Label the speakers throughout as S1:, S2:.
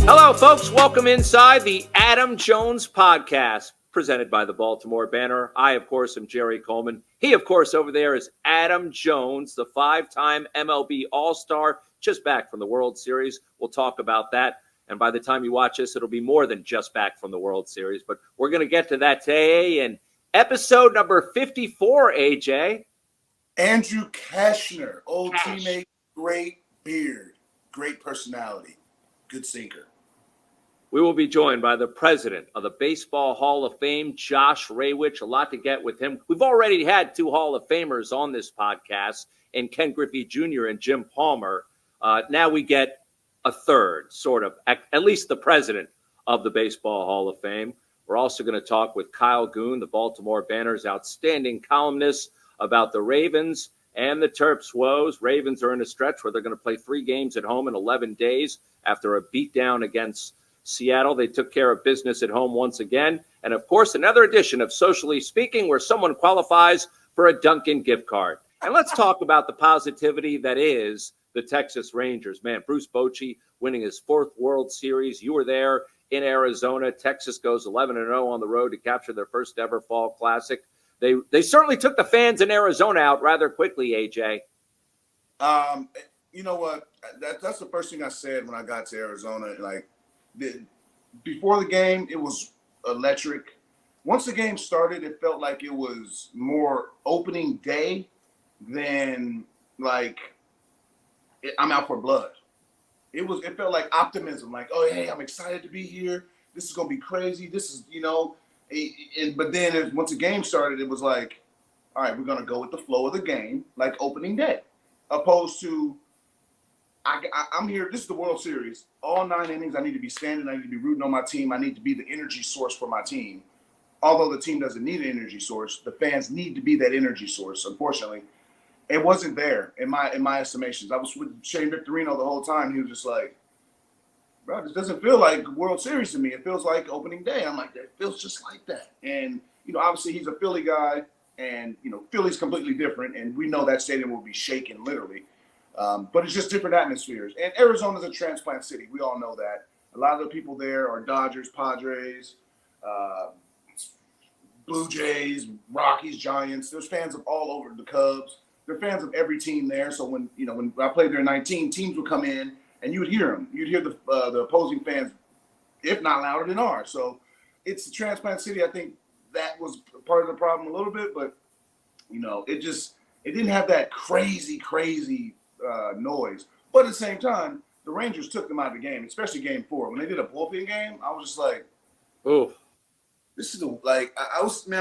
S1: Hello, folks. Welcome inside the Adam Jones podcast, presented by the Baltimore Banner. I, of course, am Jerry Coleman. He, of course, over there is Adam Jones, the five-time MLB All-Star, just back from the World Series. We'll talk about that. And by the time you watch this, it'll be more than just back from the World Series. But we're going to get to that today in episode number 54, AJ.
S2: Andrew Kashner, old teammate, great beard, great personality, good sinker.
S1: We will be joined by the president of the Baseball Hall of Fame, Josh Rawitch. A lot to get with him. We've already had two Hall of Famers on this podcast, and Ken Griffey Jr. and Jim Palmer. Now we get a third, sort of, at least the president of the Baseball Hall of Fame. We're also going to talk with Kyle Goon, the Baltimore Banner's outstanding columnist, about the Ravens and the Terps woes. Ravens are in a stretch where they're going to play 3 games at home in 11 days after a beatdown against Seattle. They took care of business at home once again. And, of course, another edition of Socially Speaking where someone qualifies for a Dunkin' gift card. And let's talk about the positivity that is the Texas Rangers. Man, Bruce Bochy winning his 4th World Series. You were there in Arizona. Texas goes 11-0 on the road to capture their first ever Fall Classic. They certainly took the fans in Arizona out rather quickly, AJ.
S2: You know what? That's the first thing I said when I got to Arizona. Before the game, it was electric. Once the game started, it felt like it was more opening day than like I'm out for blood. It felt like optimism, like, oh, hey, I'm excited to be here. This is going to be crazy. This is, but then once the game started, it was like, all right, we're going to go with the flow of the game, like opening day, opposed to I'm here. This is the World Series. All 9 innings, I need to be standing. I need to be rooting on my team. I need to be the energy source for my team. Although the team doesn't need an energy source, the fans need to be that energy source. Unfortunately, it wasn't there in my estimations. I was with Shane Victorino the whole time. He was just like, bro, this doesn't feel like World Series to me. It feels like opening day. I'm like, that feels just like that. And, obviously he's a Philly guy, and, Philly's completely different. And we know that stadium will be shaken literally. But it's just different atmospheres. And Arizona's a transplant city. We all know that. A lot of the people there are Dodgers, Padres, Blue Jays, Rockies, Giants. There's fans of all over, the Cubs. They're fans of every team there. So when I played there in 19, teams would come in and you would hear them. You'd hear the opposing fans, if not louder than ours. So it's a transplant city. I think that was part of the problem a little bit, but it didn't have that crazy noise. But at the same time, the Rangers took them out of the game, especially game 4. When they did a bullpen game, I was just like,
S1: "Oh,
S2: this is I'm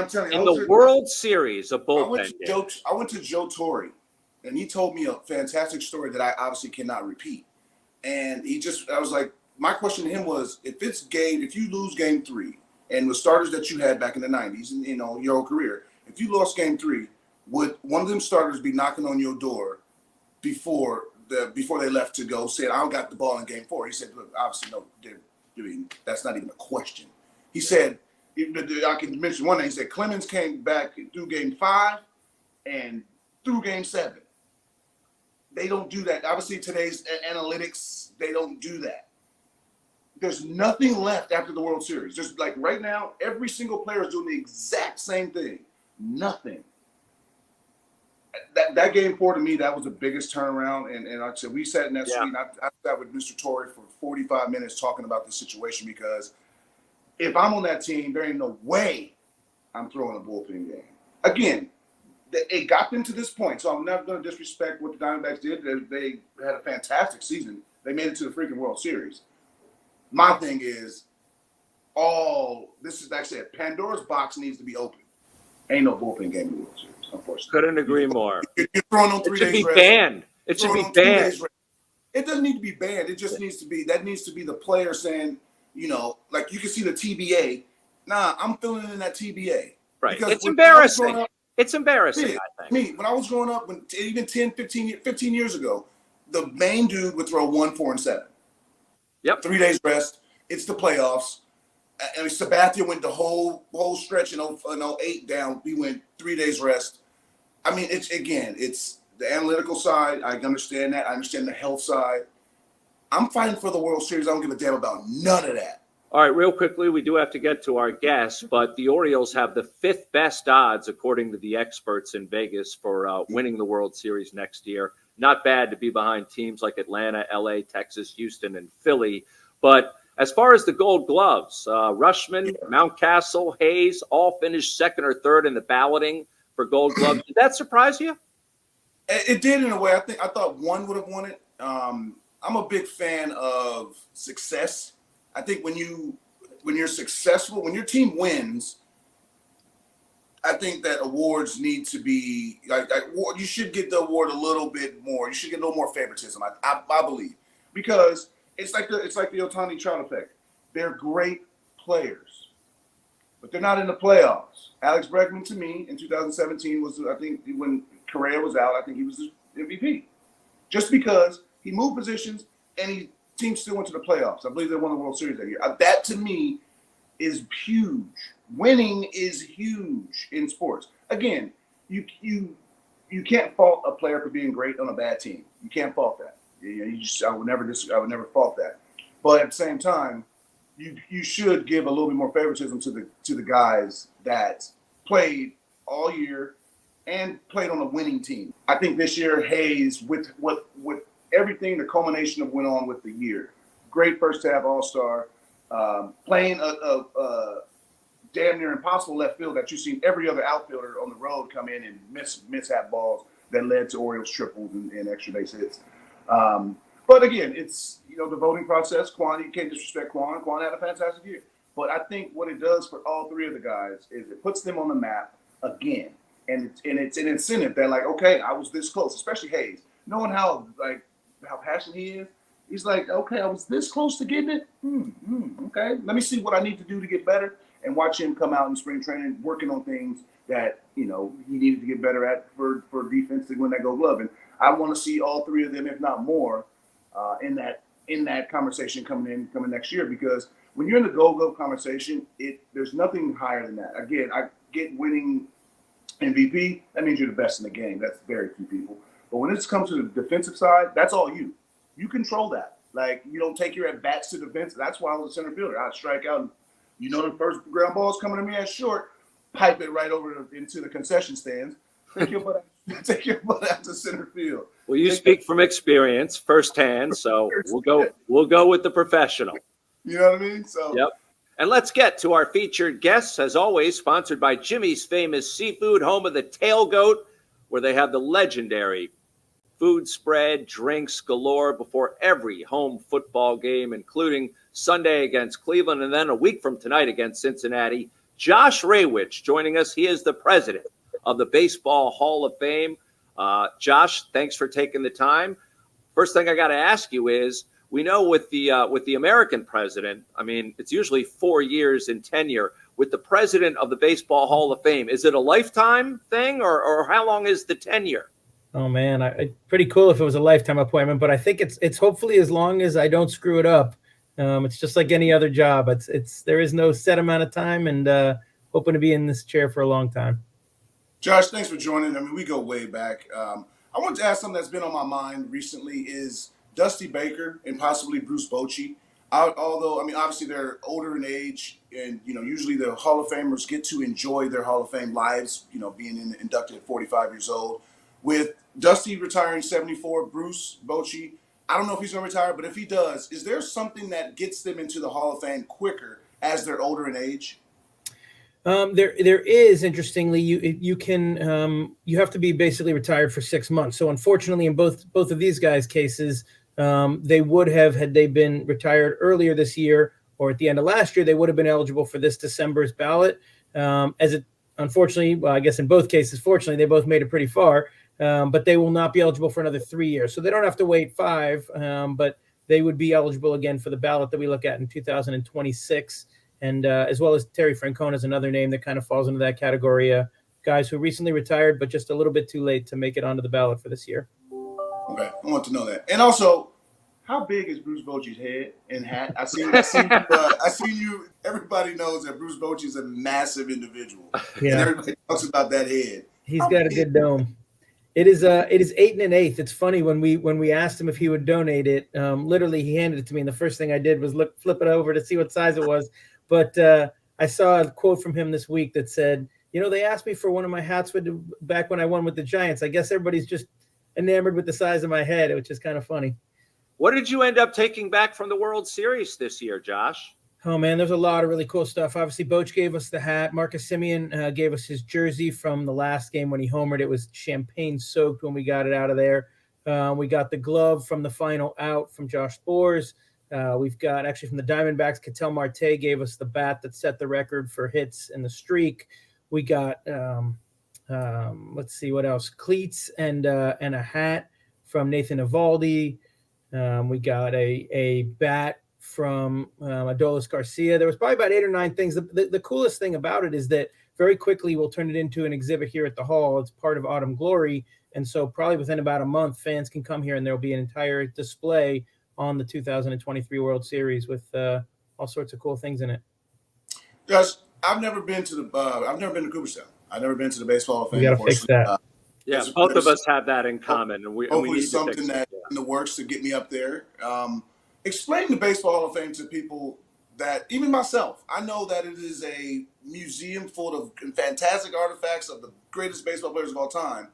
S2: telling you."
S1: In the World Series, a bullpen game.
S2: I went to Joe Torre, and he told me a fantastic story that I obviously cannot repeat. And I was like, my question to him was, if you lose game 3, and the starters that you had back in the 90s, and your whole career, if you lost game 3, would one of them starters be knocking on your door before they left to go, said, I got the ball in game 4? He said, look, obviously, no, that's not even a question. He said, I can mention one thing. He said, Clemens came back through game 5 and through game 7. They don't do that. Obviously, today's analytics, they don't do that. There's nothing left after the World Series. Just like right now, every single player is doing the exact same thing. Nothing. That game 4 to me, that was the biggest turnaround. And like I said, we sat in that suite. And I sat with Mr. Torrey for 45 minutes talking about the situation, because if I'm on that team, there ain't no way I'm throwing a bullpen game. Again, it got them to this point, so I'm never going to disrespect what the Diamondbacks did. They had a fantastic season. They made it to the freaking World Series. My thing is, this is, like I said, Pandora's box needs to be open. Ain't no bullpen game in the World Series, unfortunately.
S1: Couldn't agree more.
S2: You're throwing on 3 days rest.
S1: It should be banned. It should be banned.
S2: It doesn't need to be banned. It just needs to be the player saying, like you can see the TBA. Nah, I'm filling in that TBA.
S1: Right. It's embarrassing. It's embarrassing, I think.
S2: When I was growing up, even 10, 15 years ago, the main dude would throw 1, 4, and 7.
S1: Yep.
S2: 3 days rest. It's the playoffs. And Sabathia went the whole stretch in 08 down. We went 3 days rest. I mean, it's the analytical side. I understand that. I understand the health side. I'm fighting for the World Series. I don't give a damn about none of that.
S1: All right, real quickly, we do have to get to our guests, but the Orioles have the 5th best odds, according to the experts in Vegas, for winning the World Series next year. Not bad to be behind teams like Atlanta, LA, Texas, Houston, and Philly. But as far as the Gold Gloves, Rutschman, Mountcastle, Hays all finished 2nd or 3rd in the balloting for Gold Gloves. Did that surprise you?
S2: It did in a way. I thought one would have won it. I'm a big fan of success. I think when you're successful, when your team wins, I think that awards need to be like you should get the award a little bit more. You should get a little more favoritism. I believe, because it's like the Ohtani Trout effect. They're great players, but they're not in the playoffs. Alex Bregman, to me, in 2017 was, I think, when Correa was out, I think he was the MVP, just because he moved positions and he team still went to the playoffs. I believe they won the World Series that year. That to me is huge. Winning is huge in sports. Again, you can't fault a player for being great on a bad team. You can't fault that. I would never fault that. But at the same time, you should give a little bit more favoritism to the guys that played all year and played on a winning team. I think this year Hays, with everything, the culmination of went on with the year. Great first half All-Star, playing a damn near impossible left field that you've seen every other outfielder on the road come in and mishap balls that led to Orioles triples and extra base hits. But again, it's, the voting process. Quan, you can't disrespect Quan. Quan had a fantastic year. But I think what it does for all three of the guys is it puts them on the map again. And it's an incentive that, like, okay, I was this close, especially Hays. Knowing how passionate he is, he's like, okay, I was this close to getting it. Okay, let me see what I need to do to get better, and watch him come out in spring training working on things that he needed to get better at for defense to win that Gold Glove. And I want to see all three of them, if not more, in that conversation coming next year, because when you're in the Gold Glove conversation, there's nothing higher than that. Again, I get winning MVP. That means you're the best in the game. That's very few people. But when it comes to the defensive side, that's all you. You control that. Like, you don't take your at-bats to defense. That's why I was a center fielder. I'd strike out. The first ground ball's coming to me at short, pipe it right over into the concession stands. Take your butt out to center field.
S1: Well, you speak from experience firsthand, so we'll go with the professional.
S2: You know what I mean? So
S1: yep. And let's get to our featured guests, as always, sponsored by Jimmy's Famous Seafood, home of the Tailgoat, where they have the legendary food spread, drinks galore before every home football game, including Sunday against Cleveland and then a week from tonight against Cincinnati. Josh Rawitch joining us. He is the president of the Baseball Hall of Fame. Josh, thanks for taking the time. First thing I got to ask you is, we know with the American president, I mean, it's usually 4 years in tenure. With the president of the Baseball Hall of Fame, is it a lifetime thing, or how long is the tenure?
S3: Oh man, pretty cool if it was a lifetime appointment, but I think it's hopefully as long as I don't screw it up. It's just like any other job. There is no set amount of time, and hoping to be in this chair for a long time.
S2: Josh, thanks for joining. I mean, we go way back. I wanted to ask something that's been on my mind recently is Dusty Baker and possibly Bruce Bochy. Although, I mean, obviously they're older in age, and, usually the Hall of Famers get to enjoy their Hall of Fame lives, being inducted at 45 years old. With Dusty retiring 74, Bruce Bochy, I don't know if he's going to retire, but if he does, is there something that gets them into the Hall of Fame quicker as they're older in age?
S3: There is, interestingly, you have to be basically retired for 6 months. So unfortunately, in both of these guys' cases, they would have, had they been retired earlier this year or at the end of last year, they would have been eligible for this December's ballot. Unfortunately, well, I guess in both cases, fortunately, they both made it pretty far, but they will not be eligible for another 3 years. So they don't have to wait 5, but they would be eligible again for the ballot that we look at in 2026. And as well as Terry Francona is another name that kind of falls into that category. Guys who recently retired, but just a little bit too late to make it onto the ballot for this year.
S2: Okay, I want to know that. And also, how big is Bruce Bochy's head and hat? I seen you. Everybody knows that Bruce Bochy is a massive individual. Yeah. And everybody talks about that head.
S3: He's got a good dome. It is 8 1/8. It's funny when we asked him if he would donate it. Literally, he handed it to me, and the first thing I did was flip it over to see what size it was. But I saw a quote from him this week that said, they asked me for one of my hats back when I won with the Giants. I guess everybody's just enamored with the size of my head, which is kind of funny.
S1: What did you end up taking back from the World Series this year, Josh?
S3: Oh, man, there's a lot of really cool stuff. Obviously, Bochy gave us the hat. Marcus Semien gave us his jersey from the last game when he homered. It was champagne-soaked when we got it out of there. We got the glove from the final out from Josh Boers. We've got, actually, from the Diamondbacks, Ketel Marte gave us the bat that set the record for hits in the streak. We got, let's see, what else? Cleats and a hat from Nathan Eovaldi. We got a bat from Adolis Garcia. There was probably about 8 or 9 things. The coolest thing about it is that very quickly we'll turn it into an exhibit here at the Hall. It's part of Autumn Glory. And so probably within about a month, fans can come here and there'll be an entire display on the 2023 World Series with all sorts of cool things in it.
S2: Josh, I've never been to Cooperstown. I've never been to the Baseball Hall of Fame.
S3: We got to fix that.
S1: Yeah, both of us have that in common. And
S2: hopefully
S1: we need
S2: something that in the works to get me up there. Explain the Baseball Hall of Fame to people that, even myself, I know that it is a museum full of fantastic artifacts of the greatest baseball players of all time,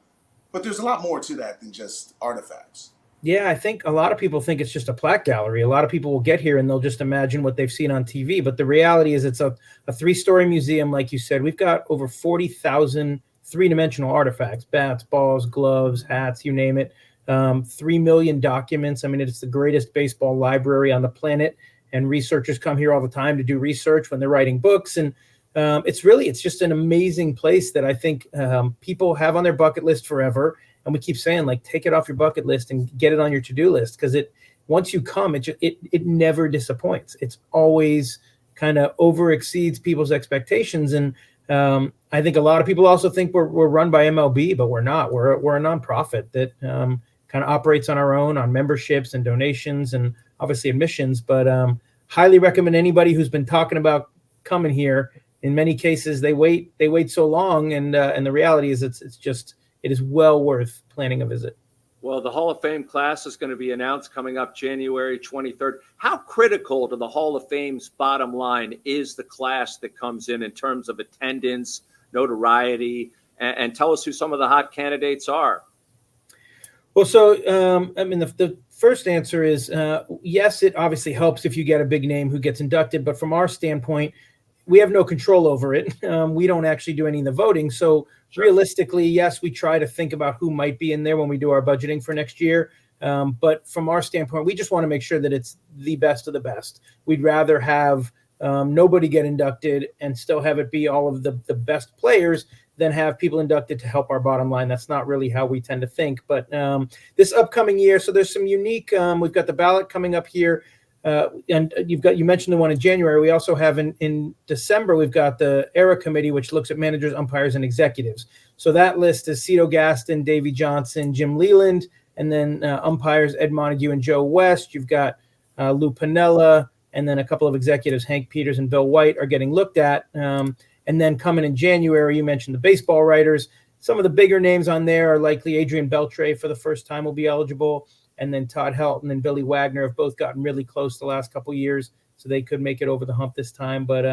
S2: but there's a lot more to that than just artifacts.
S3: Yeah, I think a lot of people think it's just a plaque gallery. A lot of people will get here and they'll just imagine what they've seen on TV, but the reality is it's a 3-story museum, like you said. We've got over 40,000 three-dimensional artifacts, bats, balls, gloves, hats, you name it. 3 million documents. I mean, it's the greatest baseball library on the planet, and researchers come here all the time to do research when they're writing books. And it's just an amazing place that I think people have on their bucket list forever. And we keep saying, like, take it off your bucket list and get it on your to-do list, because once you come, it never disappoints. It's always kind of over exceeds people's expectations. And I think a lot of people also think we're run by MLB, but we're not. We're a nonprofit that kind of operates on our own, on memberships and donations and obviously admissions. But highly recommend anybody who's been talking about coming here. In many cases, they wait so long, and the reality is it is well worth planning a visit.
S1: Well, the Hall of Fame class is going to be announced coming up January 23rd. How critical to the Hall of Fame's bottom line is the class that comes in terms of attendance, notoriety, and tell us who some of the hot candidates are?
S3: Well, so, the first answer is yes, it obviously helps if you get a big name who gets inducted. But from our standpoint, we have no control over it. We don't actually do any of the voting. So realistically, yes, we try to think about who might be in there when we do our budgeting for next year. But from our standpoint, we just want to make sure that it's the best of the best. We'd rather have nobody get inducted and still have it be all of the best players than have people inducted to help our bottom line. That's not really how we tend to think. But this upcoming year, so there's some unique, we've got the ballot coming up here. And you mentioned the one in January. We also have in December, we've got the ERA committee, which looks at managers, umpires, and executives. So that list is Cito Gaston, Davey Johnson, Jim Leland, and then umpires Ed Montague and Joe West. You've got Lou Piniella, and then a couple of executives, Hank Peters and Bill White, are getting looked at. And then coming in January, you mentioned the baseball writers. Some of the bigger names on there are likely Adrian Beltre for the first time will be eligible. And then Todd Helton and Billy Wagner have both gotten really close the last couple of years, so they could make it over the hump this time. But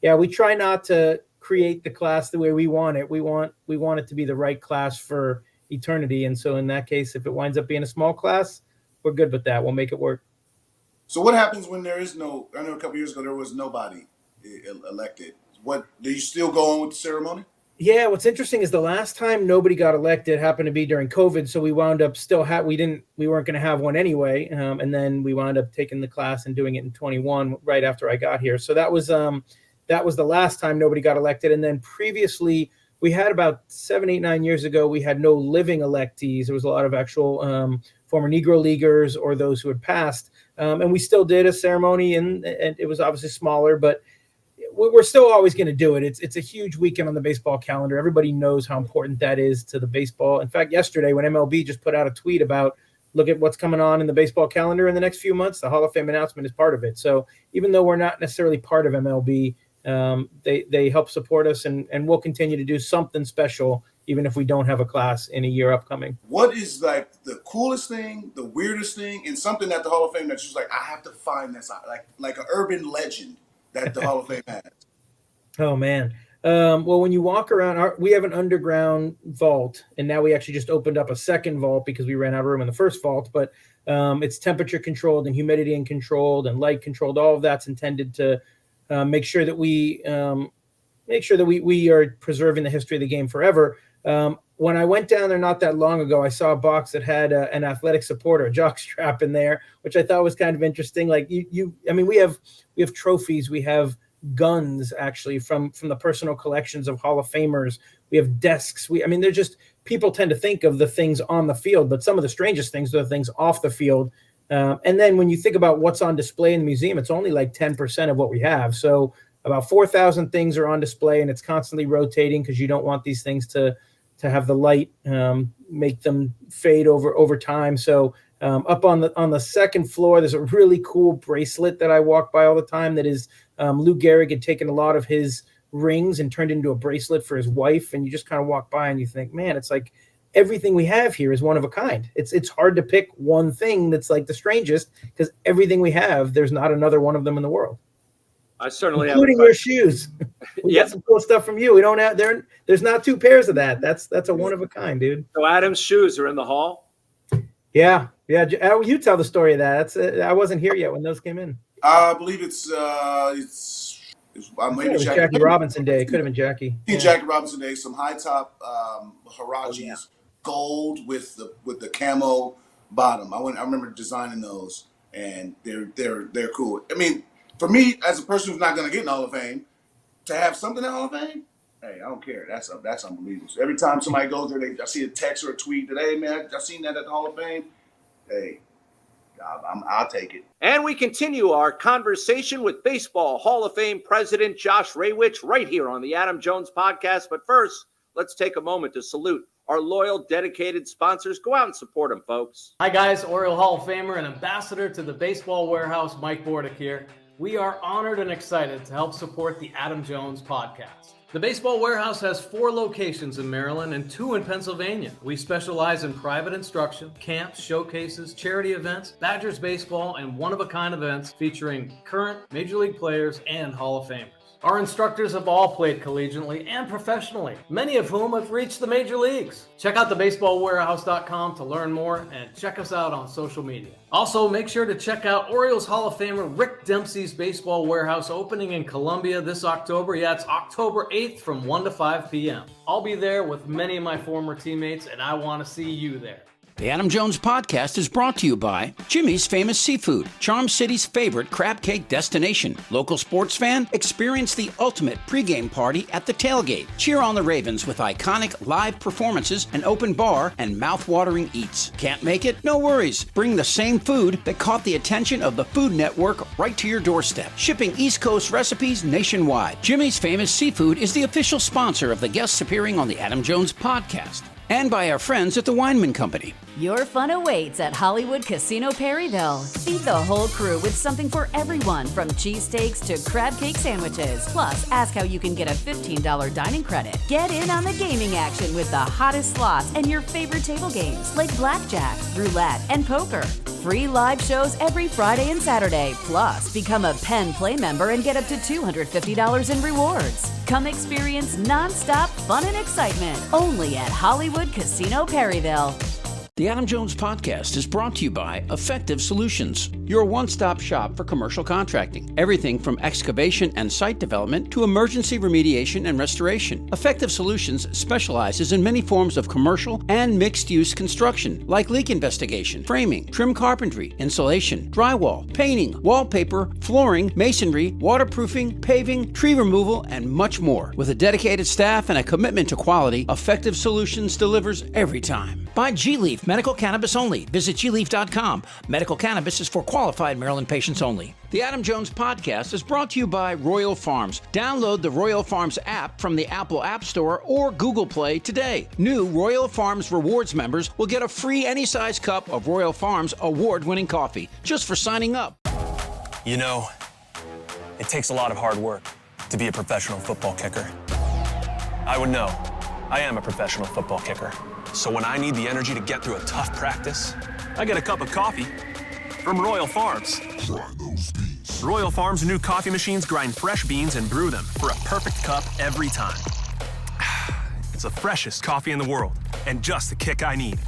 S3: we try not to create the class the way we want it. We want it to be the right class for eternity. And so in that case, if it winds up being a small class, we're good with that. We'll make it work.
S2: So what happens when there is no? I know a couple years ago there was nobody elected. What do you still go on with the ceremony?
S3: Yeah, what's interesting is the last time nobody got elected happened to be during COVID, so we wound up we weren't going to have one anyway, and then we wound up taking the class and doing it in 21 right after I got here. So that was the last time nobody got elected, and then previously we had about 7, 8, 9 years ago we had no living electees. There was a lot of actual former Negro Leaguers or those who had passed, and we still did a ceremony, and it was obviously smaller, but we're still always going to do it. It's a huge weekend on the baseball calendar. Everybody knows how important that is to the baseball. In fact, yesterday when MLB just put out a tweet about look at what's coming on in the baseball calendar in the next few months, the Hall of Fame announcement is part of it. So even though we're not necessarily part of MLB, they help support us, and we'll continue to do something special even if we don't have a class in a year upcoming.
S2: What is like the coolest thing, the weirdest thing, and something that the Hall of Fame that's just like, I have to find this, like an urban legend that the Hall of Fame has? Oh,
S3: man. Well, when you walk around, we have an underground vault, and now we actually just opened up a second vault because we ran out of room in the first vault, but it's temperature controlled and humidity and controlled and light controlled. All of that's intended to make sure that we are preserving the history of the game forever. When I went down there not that long ago, I saw a box that had an athletic supporter, a jockstrap in there, which I thought was kind of interesting. Like we have trophies, we have guns actually from the personal collections of Hall of Famers. We have desks. They're just, people tend to think of the things on the field, but some of the strangest things are the things off the field. And then when you think about what's on display in the museum, it's only like 10% of what we have. So about 4,000 things are on display, and it's constantly rotating because you don't want these things to have the light make them fade over time. So up on the second floor, there's a really cool bracelet that I walk by all the time. That is Lou Gehrig had taken a lot of his rings and turned into a bracelet for his wife. And you just kind of walk by and you think, man, it's like everything we have here is one of a kind. It's hard to pick one thing that's like the strangest, because everything we have, there's not another one of them in the world.
S1: I certainly
S3: including your shoes. We got some cool stuff from you. We don't have there's not two pairs of that. That's a one of a kind, dude.
S1: So Adam's shoes are in the hall.
S3: Yeah. You tell the story of that. I wasn't here yet when those came in.
S2: I believe it's
S3: maybe Jackie Robinson Day. It could have been Jackie.
S2: Jackie Robinson Day. Some high top Harachis, gold with the camo bottom. I remember designing those, and they're cool. For me, as a person who's not going to get in the Hall of Fame, to have something in the Hall of Fame, hey, I don't care. That's unbelievable. So every time somebody goes there, I see a text or a tweet that, hey, man, I seen that at the Hall of Fame. Hey, I'll take it.
S1: And we continue our conversation with Baseball Hall of Fame President Josh Rawitch right here on the Adam Jones Podcast. But first, let's take a moment to salute our loyal, dedicated sponsors. Go out and support them, folks.
S4: Hi, guys. Oriole Hall of Famer and ambassador to the Baseball Warehouse, Mike Bordick here. We are honored and excited to help support the Adam Jones Podcast. The Baseball Warehouse has 4 locations in Maryland and 2 in Pennsylvania. We specialize in private instruction, camps, showcases, charity events, Badgers baseball, and one-of-a-kind events featuring current Major League players and Hall of Famers. Our instructors have all played collegiately and professionally, many of whom have reached the major leagues. Check out thebaseballwarehouse.com to learn more, and check us out on social media. Also, make sure to check out Orioles Hall of Famer Rick Dempsey's Baseball Warehouse opening in Columbia this October. Yeah, it's October 8th from 1 to 5 p.m. I'll be there with many of my former teammates, and I want to see you there.
S5: The Adam Jones Podcast is brought to you by Jimmy's Famous Seafood, Charm City's favorite crab cake destination. Local sports fan? Experience the ultimate pregame party at the tailgate. Cheer on the Ravens with iconic live performances, an open bar, and mouth-watering eats. Can't make it? No worries. Bring the same food that caught the attention of the Food Network right to your doorstep. Shipping East Coast recipes nationwide. Jimmy's Famous Seafood is the official sponsor of the guests appearing on the Adam Jones Podcast. And by our friends at the Weinman Company.
S6: Your fun awaits at Hollywood Casino Perryville. Feed the whole crew with something for everyone, from cheesesteaks to crab cake sandwiches. Plus, ask how you can get a $15 dining credit. Get in on the gaming action with the hottest slots and your favorite table games like blackjack, roulette, and poker. Free live shows every Friday and Saturday. Plus, become a Penn Play member and get up to $250 in rewards. Come experience non-stop fun and excitement only at Hollywood Casino Perryville.
S5: The Adam Jones Podcast is brought to you by Effective Solutions, your one-stop shop for commercial contracting. Everything from excavation and site development to emergency remediation and restoration. Effective Solutions specializes in many forms of commercial and mixed-use construction, like leak investigation, framing, trim carpentry, insulation, drywall, painting, wallpaper, flooring, masonry, waterproofing, paving, tree removal, and much more. With a dedicated staff and a commitment to quality, Effective Solutions delivers every time. By G-Leaf Medical Cannabis Only. Visit gleaf.com. Medical cannabis is for qualified Maryland patients only. The Adam Jones Podcast is brought to you by Royal Farms. Download the Royal Farms app from the Apple App Store or Google Play today. New Royal Farms Rewards members will get a free any-size cup of Royal Farms award-winning coffee just for signing up.
S7: You know, it takes a lot of hard work to be a professional football kicker. I would know I am a professional football kicker. So when I need the energy to get through a tough practice, I get a cup of coffee from Royal Farms. Royal Farms' new coffee machines grind fresh beans and brew them for a perfect cup every time. It's the freshest coffee in the world, and just the kick I need.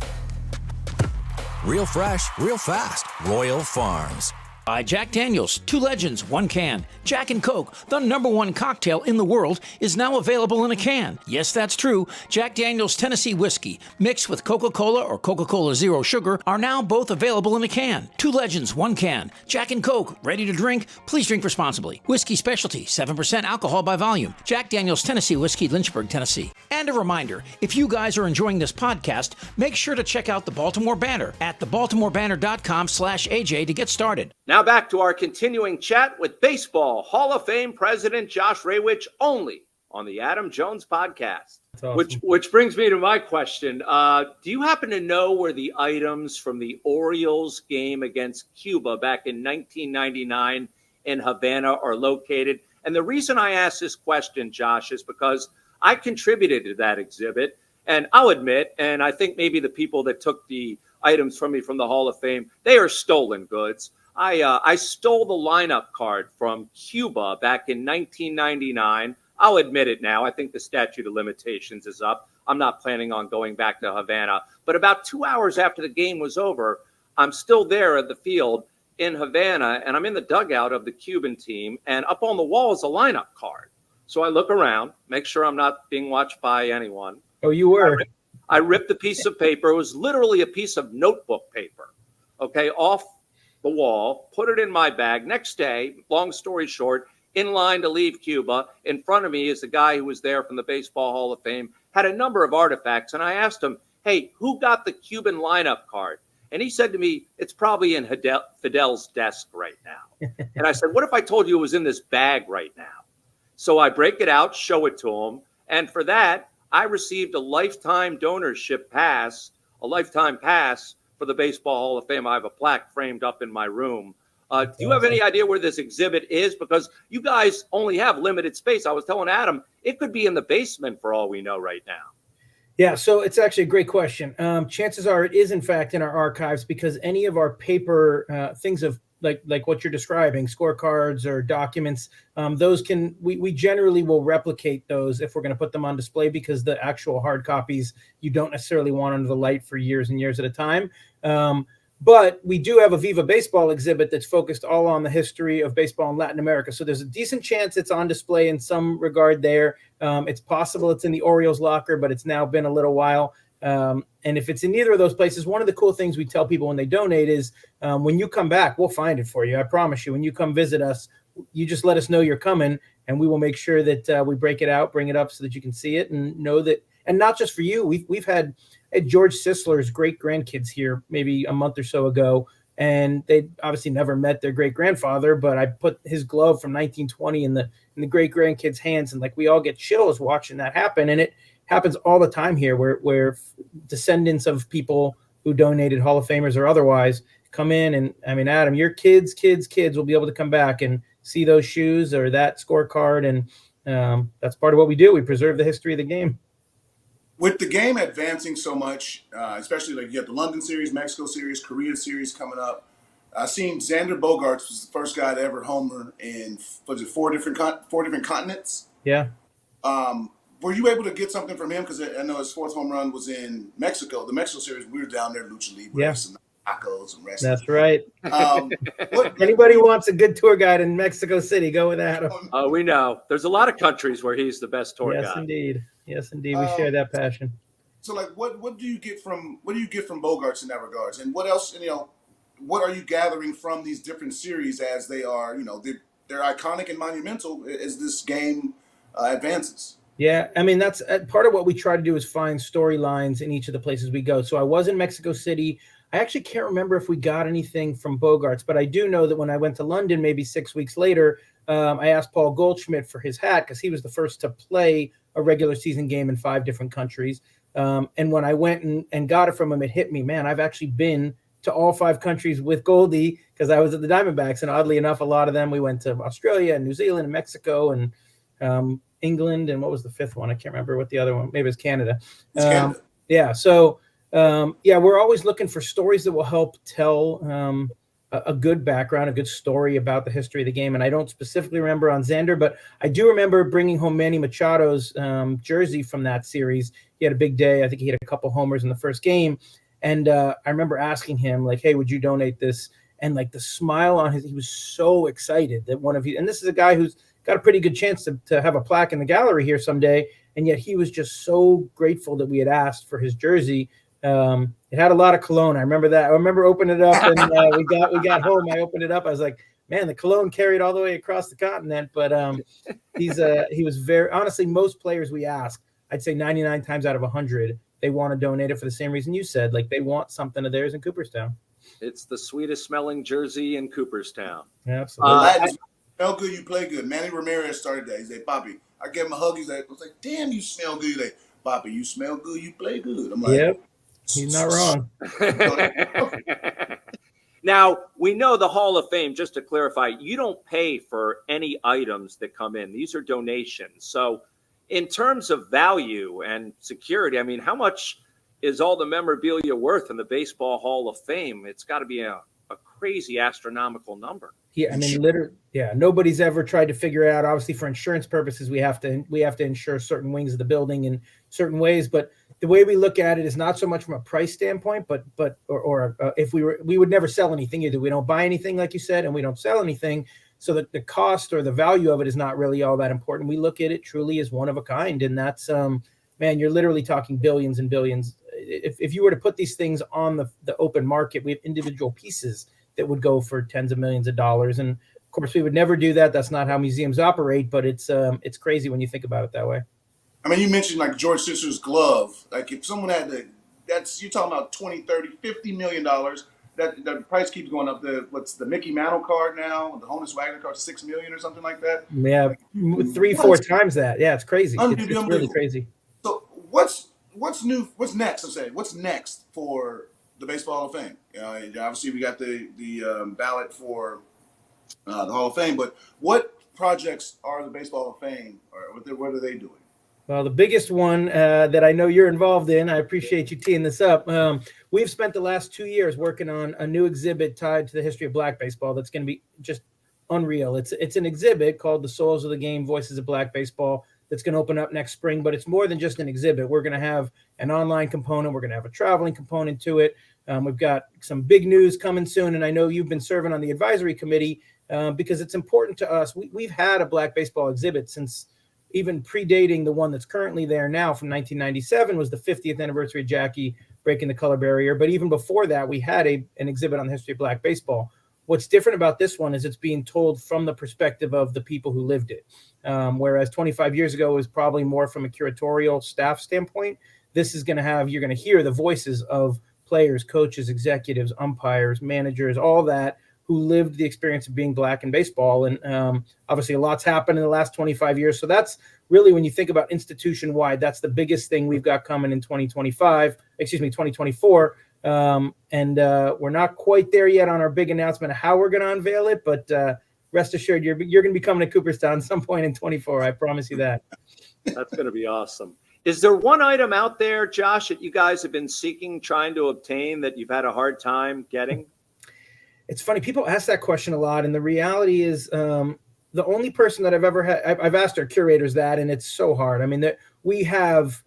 S8: Real fresh, real fast. Royal Farms.
S5: By Jack Daniels, 2 legends, 1 can. Jack and Coke, the #1 cocktail in the world, is now available in a can. Yes, that's true. Jack Daniels Tennessee Whiskey, mixed with Coca-Cola or Coca-Cola Zero Sugar, are now both available in a can. 2 legends, 1 can. Jack and Coke, ready to drink? Please drink responsibly. Whiskey specialty, 7% alcohol by volume. Jack Daniels Tennessee Whiskey, Lynchburg, Tennessee. And a reminder, if you guys are enjoying this podcast, make sure to check out the Baltimore Banner at thebaltimorebanner.com/AJ to get started.
S1: Now back to our continuing chat with Baseball Hall of Fame President Josh Rawitch, only on the Adam Jones podcast.
S3: Awesome.
S1: Which brings me to my question. Do you happen to know where the items from the Orioles game against Cuba back in 1999 in Havana are located? And the reason I ask this question, Josh, is because I contributed to that exhibit. And I'll admit, and I think maybe the people that took the items from me from the Hall of Fame, they are stolen goods. I stole the lineup card from Cuba back in 1999. I'll admit it now. I think the statute of limitations is up. I'm not planning on going back to Havana. But about 2 hours after the game was over, I'm still there at the field in Havana, and I'm in the dugout of the Cuban team, and up on the wall is a lineup card. So I look around, make sure I'm not being watched by anyone.
S3: Oh, you were?
S1: I ripped a piece of paper. It was literally a piece of notebook paper, off the wall, put it in my bag. Next day, long story short, in line to leave Cuba, in front of me is the guy who was there from the Baseball Hall of Fame, had a number of artifacts, and I asked him, hey, who got the Cuban lineup card? And he said to me, it's probably in Fidel's desk right now. And I said, what if I told you it was in this bag right now? So I break it out, show it to him, and for that, I received a lifetime donorship pass, a lifetime pass for the Baseball Hall of Fame. I have a plaque framed up in my room. Do you have any idea where this exhibit is? Because you guys only have limited space. I was telling Adam, it could be in the basement for all we know right now.
S3: Yeah, so it's actually a great question. Chances are it is, in fact, in our archives, because any of our paper things of like what you're describing, scorecards or documents, those we generally will replicate those if we're going to put them on display, because the actual hard copies you don't necessarily want under the light for years and years at a time. But we do have a Viva Baseball exhibit that's focused all on the history of baseball in Latin America. So there's a decent chance it's on display in some regard there. It's possible it's in the Orioles locker, but it's now been a little while. And if it's in either of those places, one of the cool things we tell people when they donate is when you come back, we'll find it for you. I promise you, when you come visit us, you just let us know you're coming, and we will make sure that we break it out, bring it up so that you can see it and know that. And not just for you, we've had George Sisler's great grandkids here maybe a month or so ago, and they obviously never met their great grandfather, but I put his glove from 1920 in the great grandkids' hands, and like we all get chills watching that happen. And it happens all the time here where descendants of people who donated, Hall of Famers or otherwise, come in. And I mean, Adam, your kids will be able to come back and see those shoes or that scorecard. And that's part of what we do. We preserve the history of the game.
S2: With the game advancing so much, especially like you have the London series, Mexico series, Korea series coming up, I seen Xander Bogaerts was the first guy to ever homer in, was it four different continents?
S3: Yeah.
S2: Were you able to get something from him? Because I know his fourth home run was in Mexico. The Mexico series, we were down there, Lucha Libre, and tacos and wrestling.
S3: That's right. Anybody wants a good tour guide in Mexico City, go with Adam.
S1: We know. There's a lot of countries where he's the best tour guide.
S3: Yes, indeed. We share that passion.
S2: So, like, what do you get from Bogaerts in that regards, and what else? What are you gathering from these different series as they are? They're iconic and monumental as this game advances.
S3: Yeah, I mean, that's part of what we try to do is find storylines in each of the places we go. So I was in Mexico City. I actually can't remember if we got anything from Bogaerts, but I do know that when I went to London, maybe 6 weeks later, I asked Paul Goldschmidt for his hat because he was the first to play a regular season game in 5 different countries. And when I went and got it from him, it hit me, man, I've actually been to all 5 countries with Goldie because I was at the Diamondbacks. And oddly enough, a lot of them, we went to Australia and New Zealand and Mexico and England, and what was the fifth one? I can't remember what the other one. Maybe it's Canada.
S2: It's Canada.
S3: Yeah. So we're always looking for stories that will help tell a good background, a good story about the history of the game. And I don't specifically remember on Xander, but I do remember bringing home Manny Machado's jersey from that series. He had a big day. I think he hit a couple homers in the first game. And I remember asking him, like, hey, would you donate this? And like the smile on he was so excited that one of you, and this is a guy who's got a pretty good chance to have a plaque in the gallery here someday. And yet he was just so grateful that we had asked for his jersey. It had a lot of cologne. I remember that. I remember opening it up, and we got home. I opened it up. I was like, man, the cologne carried all the way across the continent. But he was very, honestly, most players we ask, I'd say 99 times out of 100, they want to donate it for the same reason you said. Like they want something of theirs in Cooperstown.
S1: It's the sweetest smelling jersey in Cooperstown.
S3: Yeah, absolutely.
S2: You smell good, you play good. Manny Ramirez started that. He said, Poppy, I gave him a hug. I was like, damn, you smell good. He's like, Poppy, you smell good, you play good. I'm like,
S3: yep. He's not wrong.
S1: Now, we know the Hall of Fame, just to clarify, you don't pay for any items that come in. These are donations. So in terms of value and security, I mean, how much is all the memorabilia worth in the Baseball Hall of Fame? It's got to be a crazy astronomical number.
S3: Yeah, I mean, literally, yeah. Nobody's ever tried to figure it out. Obviously, for insurance purposes, we have to insure certain wings of the building in certain ways. But the way we look at it is not so much from a price standpoint, but if we would never sell anything either. We don't buy anything, like you said, and we don't sell anything. So that the cost or the value of it is not really all that important. We look at it truly as one of a kind, and that's man, you're literally talking billions and billions. If you were to put these things on the open market, we have individual pieces that would go for tens of millions of dollars. And of course, we would never do that. That's not how museums operate, but it's crazy when you think about it that way.
S2: I mean, you mentioned like George Sisler's glove. Like if someone had you're talking about 20, 30, $50 million. That the price keeps going up. What's the Mickey Mantle card now? The Honus Wagner card, $6 million or something like that.
S3: Yeah, 3-4 times that. Yeah, it's crazy. It's really crazy.
S2: So what's new? What's next? I'm saying, what's next for the Baseball Hall of Fame? Obviously, we got the ballot for the Hall of Fame, but what projects are the Baseball Hall of Fame, or what are they doing?
S3: Well, the biggest one that I know you're involved in, I appreciate you teeing this up. We've spent the last 2 years working on a new exhibit tied to the history of Black baseball that's going to be just unreal. It's an exhibit called The Souls of the Game, Voices of Black Baseball, that's going to open up next spring, but it's more than just an exhibit. We're going to have an online component. We're going to have a traveling component to it. We've got some big news coming soon, and I know you've been serving on the advisory committee because it's important to us. We've had a Black baseball exhibit since even predating the one that's currently there now from 1997 was the 50th anniversary of Jackie breaking the color barrier. But even before that, we had an exhibit on the history of Black baseball. What's different about this one is it's being told from the perspective of the people who lived it. Whereas 25 years ago was probably more from a curatorial staff standpoint. This is going to you're going to hear the voices of players, coaches, executives, umpires, managers, all that, who lived the experience of being Black in baseball. And obviously a lot's happened in the last 25 years. So that's really, when you think about institution-wide, that's the biggest thing we've got coming in 2024. And we're not quite there yet on our big announcement of how we're going to unveil it, but rest assured, you're going to be coming to Cooperstown at some point in 24. I promise you that.
S1: That's going to be awesome. Is there one item out there, Josh, that you guys have been seeking, trying to obtain, that you've had a hard time getting?
S3: It's funny. People ask that question a lot. And the reality is the only person that I've ever had, I've asked our curators that, and it's so hard. I mean, we have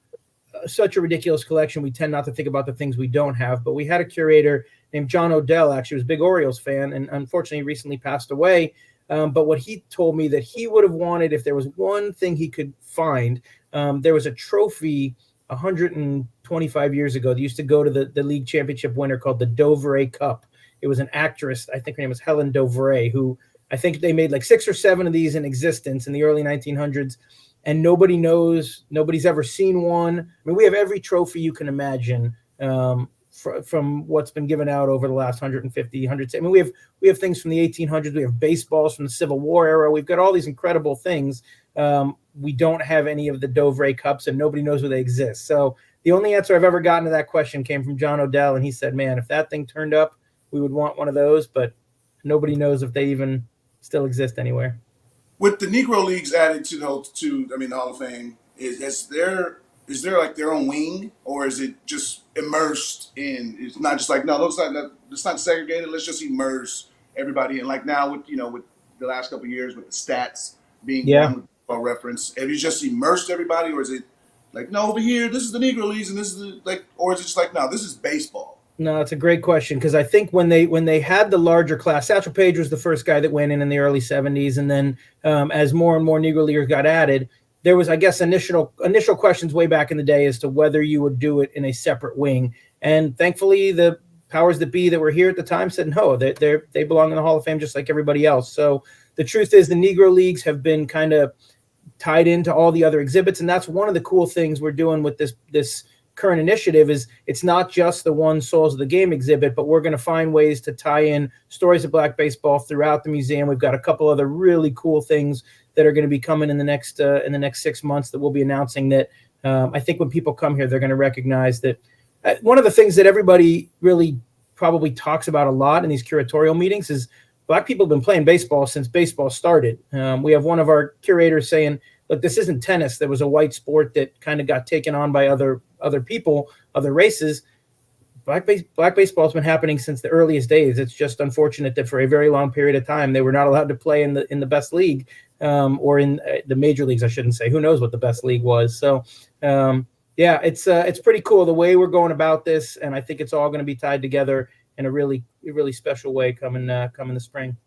S3: such a ridiculous collection. We tend not to think about the things we don't have, but we had a curator named John Odell, actually was a big Orioles fan, and unfortunately recently passed away. But what he told me that he would have wanted, if there was one thing he could find, there was a trophy 125 years ago that used to go to the league championship winner called the Dovray Cup. It was an actress, I think her name was Helen Dovray, who I think they made like 6 or 7 of these in existence in the early 1900s. And nobody knows, nobody's ever seen one. I mean, we have every trophy you can imagine from what's been given out over the last 150, 100. I mean, we have things from the 1800s. We have baseballs from the Civil War era. We've got all these incredible things. We don't have any of the Dovray Cups, and nobody knows where they exist. So the only answer I've ever gotten to that question came from John Odell, and he said, man, if that thing turned up, we would want one of those, but nobody knows if they even still exist anywhere.
S2: with the Negro Leagues added to the Hall of Fame, is there like their own wing, or is it just immersed in? It's not just like, no, it's not segregated. Let's just immerse everybody in. Like now with the last couple of years with the stats being one with reference, have you just immersed everybody, or is it like, no, over here this is the Negro Leagues and this is or is it just like, no, this is baseball?
S3: No, it's a great question, because I think when they had the larger class, Satchel Paige was the first guy that went in the early 70s, and then as more and more Negro Leaguers got added, there was, I guess, initial questions way back in the day as to whether you would do it in a separate wing. And thankfully, the powers that be that were here at the time said, no, they belong in the Hall of Fame just like everybody else. So the truth is the Negro Leagues have been kind of tied into all the other exhibits, and that's one of the cool things we're doing with this current initiative. Is it's not just the one Souls of the Game exhibit, but we're going to find ways to tie in stories of Black baseball throughout the museum. We've got a couple other really cool things that are going to be coming in the next 6 months that we'll be announcing, that I think when people come here, they're going to recognize that one of the things that everybody really probably talks about a lot in these curatorial meetings is Black people have been playing baseball since baseball started. We have one of our curators saying, look, this isn't tennis. There was a white sport that kind of got taken on by other people, other races. Black baseball has been happening since the earliest days. It's just unfortunate that for a very long period of time, they were not allowed to play in the best league, or in the major leagues, I shouldn't say. Who knows what the best league was. So, yeah, it's pretty cool the way we're going about this, and I think it's all going to be tied together in a really special way coming the spring.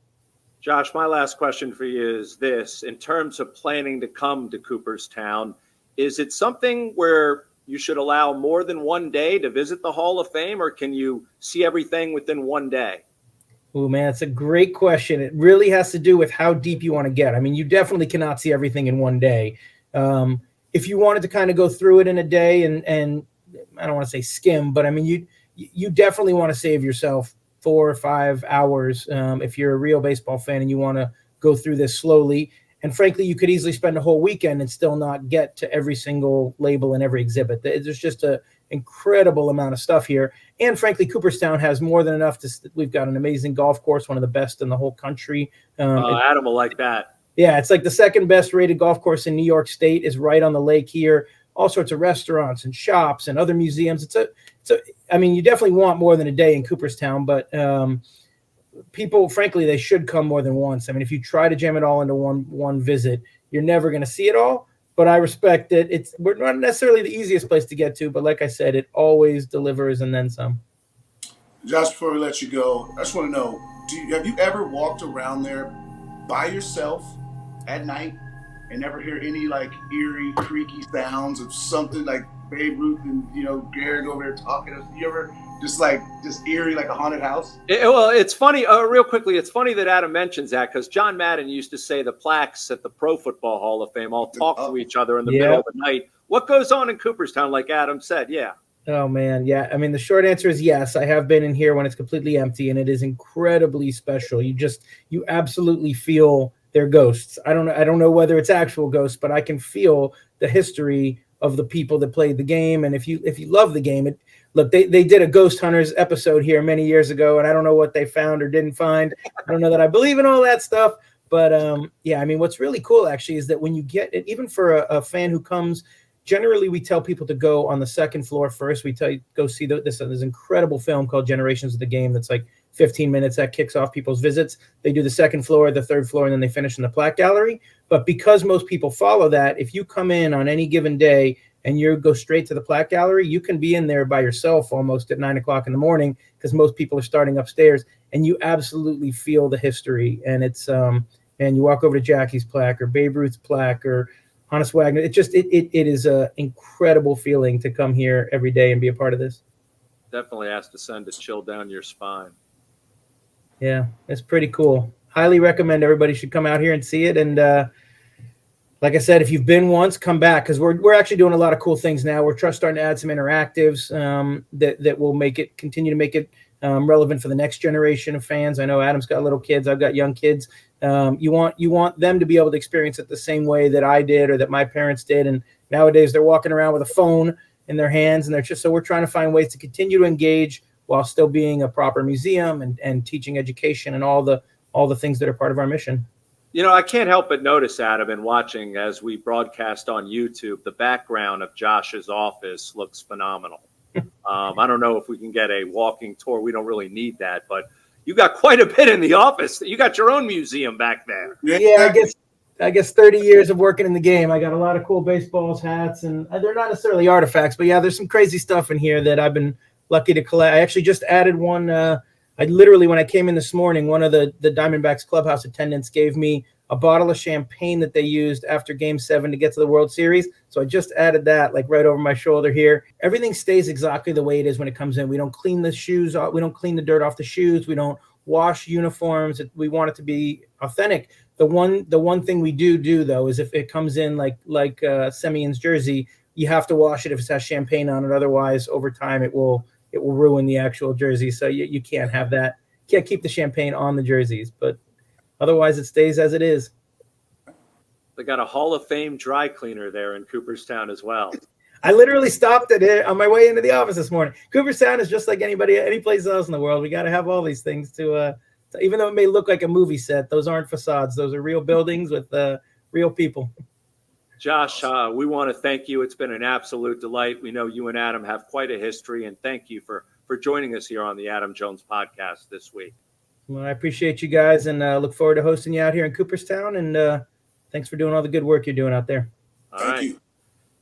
S1: Josh, my last question for you is this. In terms of planning to come to Cooperstown, is it something where you should allow more than one day to visit the Hall of Fame, or can you see everything within one day?
S3: Oh, man, it's a great question. It really has to do with how deep you want to get. I mean, you definitely cannot see everything in one day. If you wanted to kind of go through it in a day and I don't want to say skim, but I mean, you definitely want to save yourself 4 or 5 hours if you're a real baseball fan and you want to go through this slowly. And frankly, you could easily spend a whole weekend and still not get to every single label and every exhibit. There's just an incredible amount of stuff here. And frankly, Cooperstown has more than enough. We've got an amazing golf course, one of the best in the whole country.
S1: Adam will like that.
S3: Yeah, it's like the second best rated golf course in New York State is right on the lake here. All sorts of restaurants and shops and other museums. I mean, you definitely want more than a day in Cooperstown, but people, frankly, they should come more than once. I mean, if you try to jam it all into one visit, you're never going to see it all. But I respect that we're not necessarily the easiest place to get to, but like I said, it always delivers and then some.
S2: Josh, before we let you go, I just want to know, have you ever walked around there by yourself at night and never hear any like eerie, creaky sounds of something like Babe Ruth and Garrett over there talking? You ever just eerie, like a haunted house?
S1: Well, it's funny. Real quickly, it's funny that Adam mentions that, because John Madden used to say the plaques at the Pro Football Hall of Fame all talk to each other in the middle of the night. What goes on in Cooperstown, like Adam said? Yeah.
S3: Oh, man. Yeah. I mean, the short answer is yes. I have been in here when it's completely empty, and it is incredibly special. You absolutely feel their ghosts. I don't know whether it's actual ghosts, but I can feel the history of the people that played the game. And if you love the game, look, they did a Ghost Hunters episode here many years ago, and I don't know what they found or didn't find. I don't know that I believe in all that stuff. But, yeah, I mean, what's really cool, actually, is that when you get it, even for a fan who comes, generally we tell people to go on the second floor first. We tell you, go see this incredible film called Generations of the Game that's like 15 minutes. That kicks off people's visits. They do the second floor, the third floor, and then they finish in the plaque gallery. But because most people follow that, if you come in on any given day and you go straight to the plaque gallery, you can be in there by yourself almost at 9 o'clock in the morning, because most people are starting upstairs, and you absolutely feel the history. And it's and you walk over to Jackie's plaque or Babe Ruth's plaque or Honus Wagner. It is an incredible feeling to come here every day and be a part of this.
S1: Definitely has to send a chill down your spine.
S3: Yeah, it's pretty cool. Highly recommend everybody should come out here and see it. And like I said, if you've been once, come back, because we're actually doing a lot of cool things now. We're starting to add some interactives that will continue to make it relevant for the next generation of fans. I know Adam's got little kids. I've got young kids. You want them to be able to experience it the same way that I did or that my parents did. And nowadays they're walking around with a phone in their hands, and so we're trying to find ways to continue to engage while still being a proper museum and teaching education and all the things that are part of our mission.
S1: You know, I can't help but notice, Adam, in watching as we broadcast on YouTube, the background of Josh's office looks phenomenal. I don't know if we can get a walking tour. We don't really need that, but you got quite a bit in the office. You got your own museum back there.
S3: Yeah, I guess 30 years of working in the game. I got a lot of cool baseballs, hats, and they're not necessarily artifacts, but yeah, there's some crazy stuff in here that I've been lucky to collect. I actually just added one. I literally, when I came in this morning, one of the Diamondbacks clubhouse attendants gave me a bottle of champagne that they used after Game 7 to get to the World Series. So I just added that, like, right over my shoulder here. Everything stays exactly the way it is when it comes in. We don't clean the shoes off. We don't clean the dirt off the shoes. We don't wash uniforms. We want it to be authentic. The one thing we do though is if it comes in like Semion's jersey, you have to wash it if it has champagne on it. Otherwise, over time, it will ruin the actual jersey. So you can't have that. You can't keep the champagne on the jerseys, but otherwise it stays as it is.
S1: They got a Hall of Fame dry cleaner there in Cooperstown as well.
S3: I literally stopped at it on my way into the office this morning. Cooperstown is just like any place else in the world. We got to have all these things to even though it may look like a movie set, those aren't facades. Those are real buildings with real people.
S1: Josh, we want to thank you. It's been an absolute delight. We know you and Adam have quite a history, and thank you for joining us here on the Adam Jones podcast this week.
S3: Well, I appreciate you guys, and look forward to hosting you out here in Cooperstown. And thanks for doing all the good work you're doing out there.
S2: Thank you.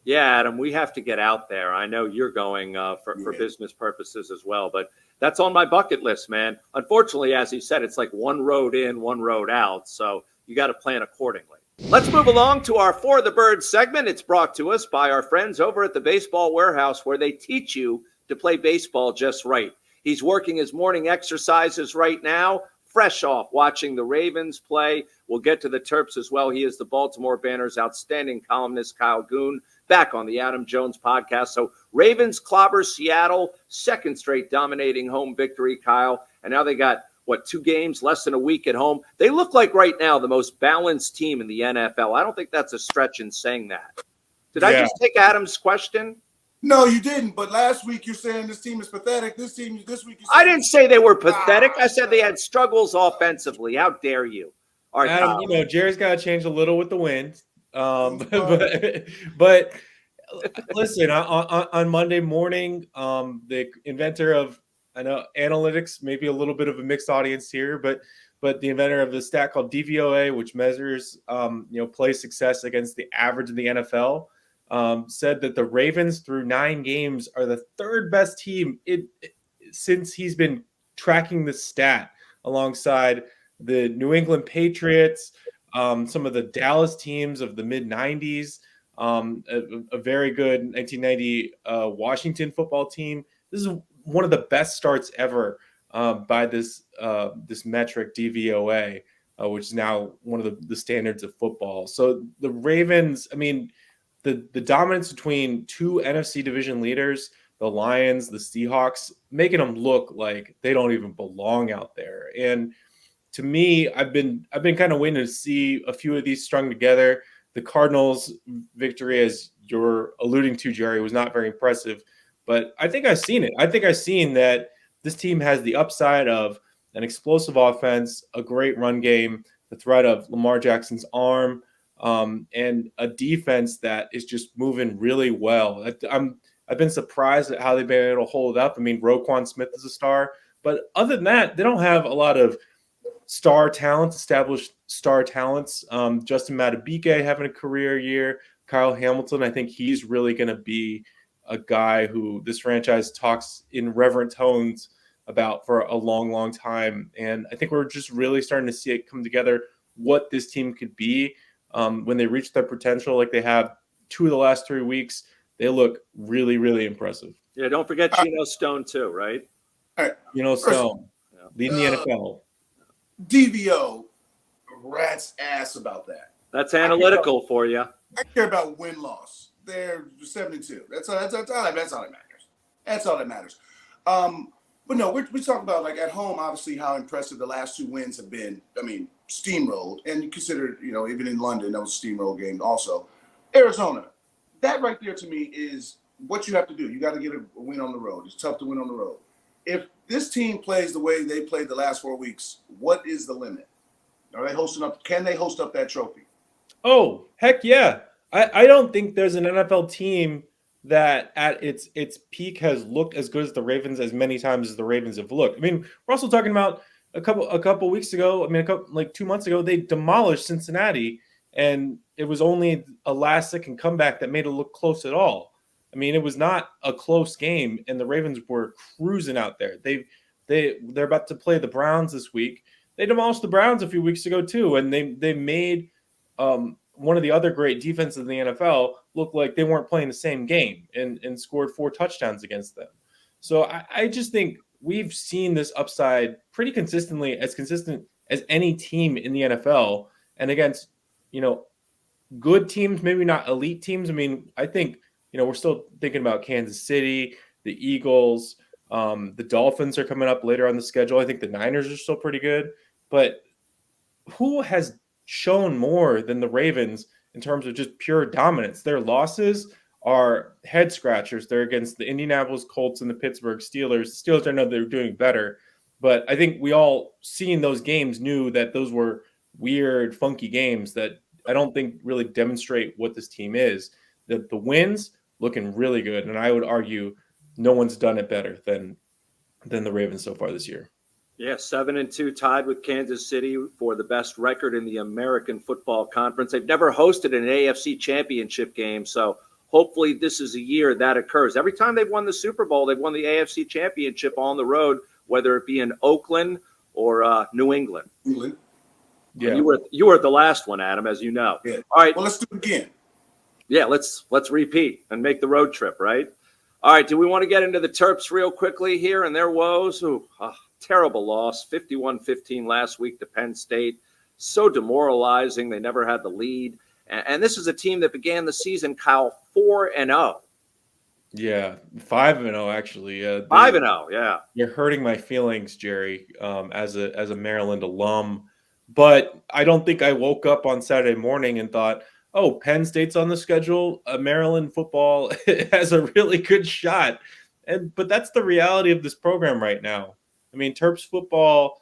S1: Yeah, Adam, we have to get out there. I know you're going for business purposes as well, but that's on my bucket list, man. Unfortunately, as he said, it's like one road in, one road out, so you got to plan accordingly. Let's move along to our For the Birds segment. It's brought to us by our friends over at the Baseball Warehouse, where they teach you to play baseball just right. He's working his morning exercises right now, fresh off watching the Ravens play. We'll get to the Terps as well. He is the Baltimore Banner's outstanding columnist, Kyle Goon, back on the Adam Jones podcast. So Ravens clobber Seattle, second straight dominating home victory, Kyle. And now they got, 2 games, less than a week at home. They look like right now the most balanced team in the NFL. I don't think that's a stretch in saying that. Did I just take Adam's question?
S2: No, you didn't. But last week you're saying this team is pathetic. This week you're saying
S1: I didn't say they were pathetic. I said they had struggles offensively. How dare you? All right,
S9: Adam, Jerry's got to change a little with the wind. But listen, on Monday morning, the inventor of, I know analytics, maybe a little bit of a mixed audience here, but the inventor of the stat called DVOA, which measures, play success against the average in the NFL, said that the Ravens through 9 games are the third best team since he's been tracking the stat, alongside the New England Patriots, some of the Dallas teams of the mid-90s, a very good 1990 Washington football team. This is one of the best starts ever by this metric DVOA, which is now one of the standards of football. So the Ravens, the dominance between 2 NFC division leaders, the Lions, the Seahawks, making them look like they don't even belong out there. And to me, I've been kind of waiting to see a few of these strung together. The Cardinals' victory, as you're alluding to, Jerry, was not very impressive, but I think I've seen it. I think I've seen that this team has the upside of an explosive offense, a great run game, the threat of Lamar Jackson's arm, and a defense that is just moving really well. I've been surprised at how they've been able to hold it up. Roquan Smith is a star, but other than that, they don't have a lot of established star talents. Justin Madubuike having a career year. Kyle Hamilton, I think he's really going to be a guy who this franchise talks in reverent tones about for a long, long time. And I think we're just really starting to see it come together, what this team could be when they reach their potential like they have 2 of the last 3 weeks. They look really, really impressive.
S1: Yeah, don't forget Geno Stone too, right?
S2: All right.
S9: Stone, leading the NFL.
S2: DVO, rat's ass about that.
S1: That's analytical for you.
S2: I care about win-loss. They're 72. That's all that matters. That's all that matters. But no, we talk about, like, at home, obviously how impressive the last 2 wins have been. Steamrolled, and you consider, even in London, that was a steamroll game also. Arizona, that right there to me is what you have to do. You got to get a win on the road. It's tough to win on the road. If this team plays the way they played the last 4 weeks, what is the limit? Are they hosting up? Can they host up that trophy?
S9: Oh, heck yeah. I don't think there's an NFL team that at its peak has looked as good as the Ravens as many times as the Ravens have looked. I mean, we're also talking about a couple weeks ago. I mean, 2 months ago, they demolished Cincinnati, and it was only a last-second comeback that made it look close at all. I mean, it was not a close game, and the Ravens were cruising out there. They're about to play the Browns this week. They demolished the Browns a few weeks ago too, and they made one of the other great defenses in the NFL look like they weren't playing the same game and scored 4 touchdowns against them. So I just think we've seen this upside pretty consistent as any team in the NFL, and against good teams, maybe not elite teams. I mean, I think we're still thinking about Kansas City, the Eagles, the Dolphins are coming up later on the schedule. I think the Niners are still pretty good, but who has shown more than the Ravens in terms of just pure dominance? Their losses are head scratchers. They're against the Indianapolis Colts and the Pittsburgh Steelers. The Steelers, I know they're doing better, but I think we all seeing those games knew that those were weird, funky games that I don't think really demonstrate what this team is. The wins looking really good, and I would argue no one's done it better than the Ravens so far this year.
S1: Yeah, 7-2, tied with Kansas City for the best record in the American Football Conference. They've never hosted an AFC championship game, so hopefully this is a year that occurs. Every time they've won the Super Bowl, they've won the AFC championship on the road, whether it be in Oakland or New England.
S9: Yeah,
S1: you were at the last one, Adam, as you know.
S2: Yeah.
S1: All right.
S2: Well, let's do it again.
S1: Yeah, let's repeat and make the road trip, right? All right, do we want to get into the Terps real quickly here and their woes? Terrible loss, 51-15 last week to Penn State. So demoralizing. They never had the lead. And this is a team that began the season, Kyle, 4-0.
S9: Yeah, 5-0 actually.
S1: 5-0, yeah.
S9: You're hurting my feelings, Jerry, as a Maryland alum. But I don't think I woke up on Saturday morning and thought, oh, Penn State's on the schedule. Maryland football has a really good shot. But that's the reality of this program right now. I mean, Terps football,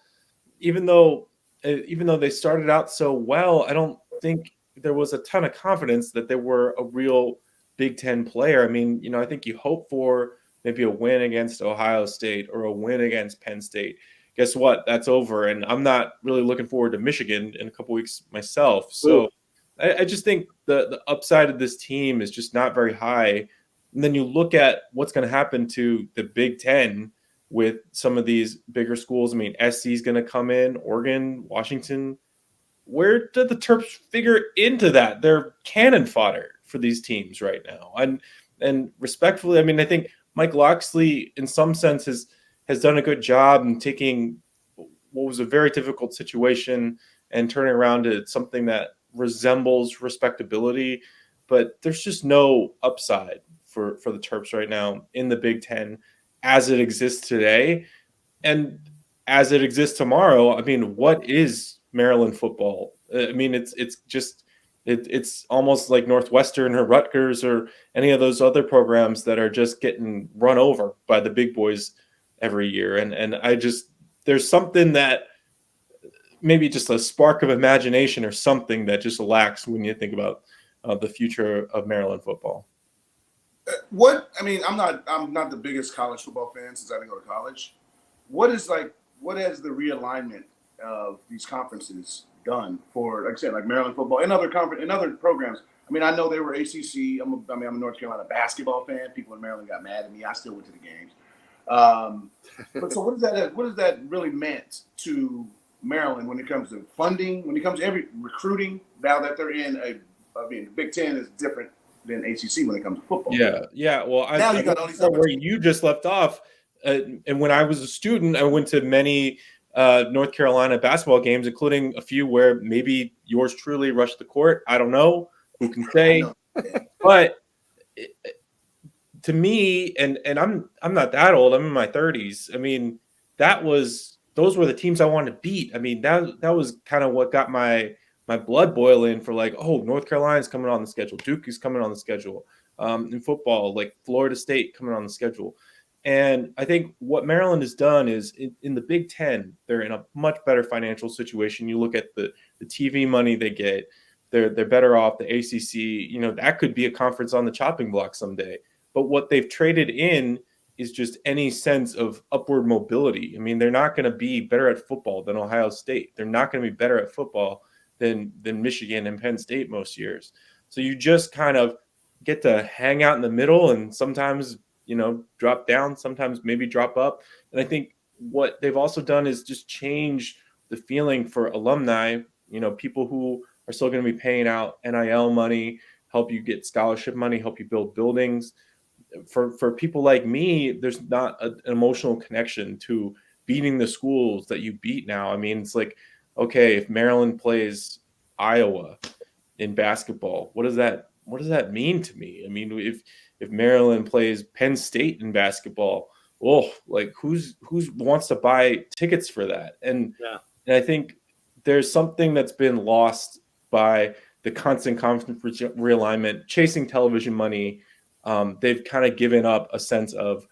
S9: even though they started out so well, I don't think there was a ton of confidence that they were a real Big Ten player. I mean, I think you hope for maybe a win against Ohio State or a win against Penn State. Guess what? That's over. And I'm not really looking forward to Michigan in a couple weeks myself. So I just think the upside of this team is just not very high. And then you look at what's going to happen to the Big Ten with some of these bigger schools. I mean, SC is going to come in, Oregon, Washington. Where did the Terps figure into that? They're cannon fodder for these teams right now. And respectfully, I mean, I think Mike Loxley, in some sense, has done a good job in taking what was a very difficult situation and turning around to something that resembles respectability. But there's just no upside for the Terps right now in the Big Ten as it exists today. And as it exists tomorrow, I mean, what is Maryland football? I mean, it's almost like Northwestern or Rutgers or any of those other programs that are just getting run over by the big boys every year. And there's something that maybe just a spark of imagination or something that just lacks when you think about the future of Maryland football.
S2: I'm not the biggest college football fan since I didn't go to college. What has the realignment of these conferences done for, like I said, like Maryland football and other programs? I mean, I know they were ACC. I'm a North Carolina basketball fan. People in Maryland got mad at me. I still went to the games. But so what does that really meant to Maryland when it comes to funding, when it comes to every recruiting? Now that they're in the Big Ten is different than ACC when it comes to football.
S9: Yeah. Well,
S2: now you got all these
S9: where you just left off. And when I was a student, I went to many North Carolina basketball games, including a few where maybe yours truly rushed the court. I don't know. Who can say? But to me, and I'm not that old. I'm in my 30s. I mean, those were the teams I wanted to beat. I mean, that was kind of what got my blood boiling for, like, oh, North Carolina's coming on the schedule. Duke is coming on the schedule. In football, like Florida State coming on the schedule. And I think what Maryland has done is in the Big Ten, they're in a much better financial situation. You look at the TV money they get, they're better off. The ACC, that could be a conference on the chopping block someday. But what they've traded in is just any sense of upward mobility. I mean, they're not going to be better at football than Ohio State. They're not going to be better at football than Michigan and Penn State most years. So you just kind of get to hang out in the middle and sometimes drop down, sometimes maybe drop up. And I think what they've also done is just change the feeling for alumni, people who are still going to be paying out NIL money, help you get scholarship money, help you build buildings. For people like me, there's not an emotional connection to beating the schools that you beat now. I mean, it's like, okay, if Maryland plays Iowa in basketball, what does that mean to me? I mean, if Maryland plays Penn State in basketball, who wants to buy tickets for that? And I think there's something that's been lost by the constant conference realignment, chasing television money. They've kind of given up a sense of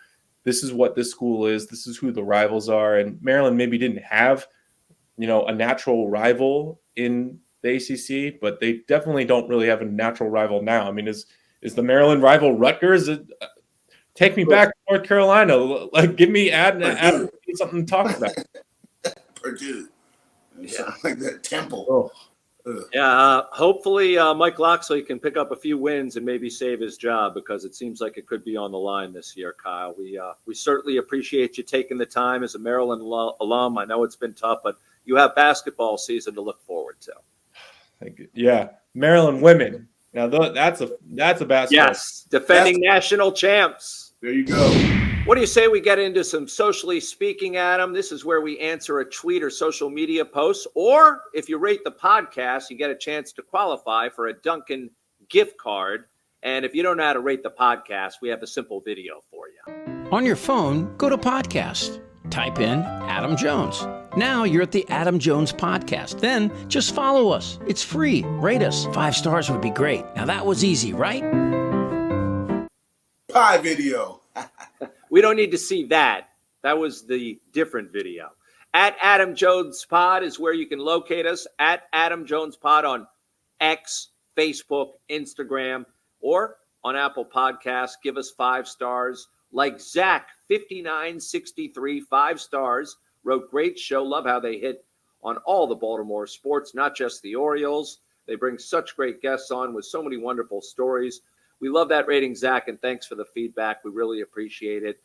S9: this is what this school is, this is who the rivals are. And Maryland maybe didn't have, a natural rival in the ACC, but they definitely don't really have a natural rival now. I mean, is the Maryland rival Rutgers? Take me back to North Carolina. Like, give me add something to talk about.
S2: Purdue. Something like that. Temple.
S1: Yeah, hopefully Mike Loxley can pick up a few wins and maybe save his job, because it seems like it could be on the line this year, Kyle. We certainly appreciate you taking the time as a Maryland alum. I know it's been tough, but you have basketball season to look forward to.
S9: Thank you. Yeah, Maryland women. Now that's a basketball.
S1: Yes, defending national champs.
S2: There you go.
S1: What do you say we get into some socially speaking, Adam? This is where we answer a tweet or social media post, or if you rate the podcast, you get a chance to qualify for a Dunkin' gift card. And if you don't know how to rate the podcast, we have a simple video for you.
S5: On your phone, go to podcast. Type in Adam Jones. Now you're at the Adam Jones podcast. Then just follow us. It's free. Rate us. 5 stars would be great. Now that was easy, right?
S2: Pie video.
S1: We don't need to see that. That was the different video. At Adam Jones Pod is where you can locate us. At Adam Jones Pod on X, Facebook, Instagram, or on Apple Podcasts. Give us 5 stars. Like Zach, 5963, 5 stars. Wrote great show. Love how they hit on all the Baltimore sports, not just the Orioles. They bring such great guests on with so many wonderful stories. We love that rating, Zach, and thanks for the feedback. We really appreciate it.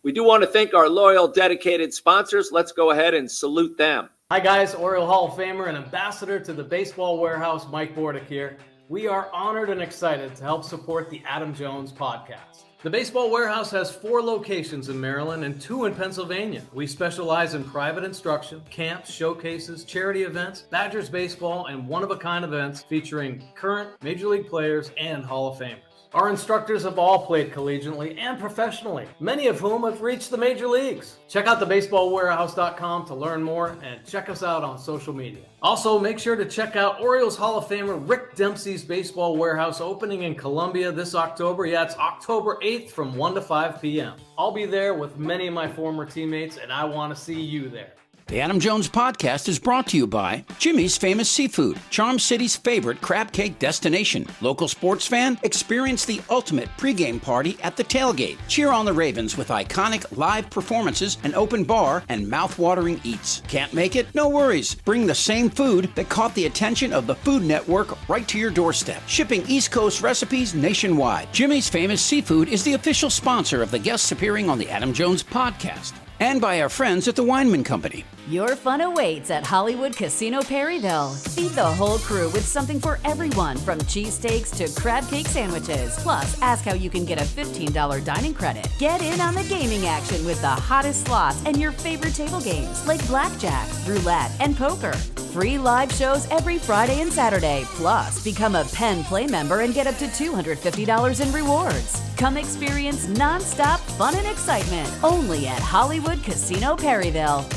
S1: We do want to thank our loyal, dedicated sponsors. Let's go ahead and salute them.
S4: Hi, guys. Oriole Hall of Famer and ambassador to the Baseball Warehouse, Mike Bordick here. We are honored and excited to help support the Adam Jones podcast. The Baseball Warehouse has 4 locations in Maryland and 2 in Pennsylvania. We specialize in private instruction, camps, showcases, charity events, Badgers baseball, and one-of-a-kind events featuring current Major League players and Hall of Famers. Our instructors have all played collegiately and professionally, many of whom have reached the major leagues. Check out thebaseballwarehouse.com to learn more and check us out on social media. Also, make sure to check out Orioles Hall of Famer Rick Dempsey's Baseball Warehouse opening in Columbia this October. Yeah, it's October 8th from 1 to 5 p.m. I'll be there with many of my former teammates, and I want to see you there.
S5: The Adam Jones podcast is brought to you by Jimmy's Famous Seafood, Charm City's favorite crab cake destination. Local sports fan, experience the ultimate pregame party at the tailgate. Cheer on the Ravens with iconic live performances, an open bar, and mouth-watering eats. Can't make it? No worries. Bring the same food that caught the attention of the Food Network right to your doorstep. Shipping East Coast recipes nationwide. Jimmy's Famous Seafood is the official sponsor of the guests appearing on the Adam Jones podcast. And by our friends at the Weinman Company.
S6: Your fun awaits at Hollywood Casino Perryville. Feed the whole crew with something for everyone, from cheesesteaks to crab cake sandwiches. Plus, ask how you can get a $15 dining credit. Get in on the gaming action with the hottest slots and your favorite table games like blackjack, roulette, and poker. Free live shows every Friday and Saturday. Plus, become a Penn Play member and get up to $250 in rewards. Come experience non-stop fun and excitement only at Hollywood Casino Perryville.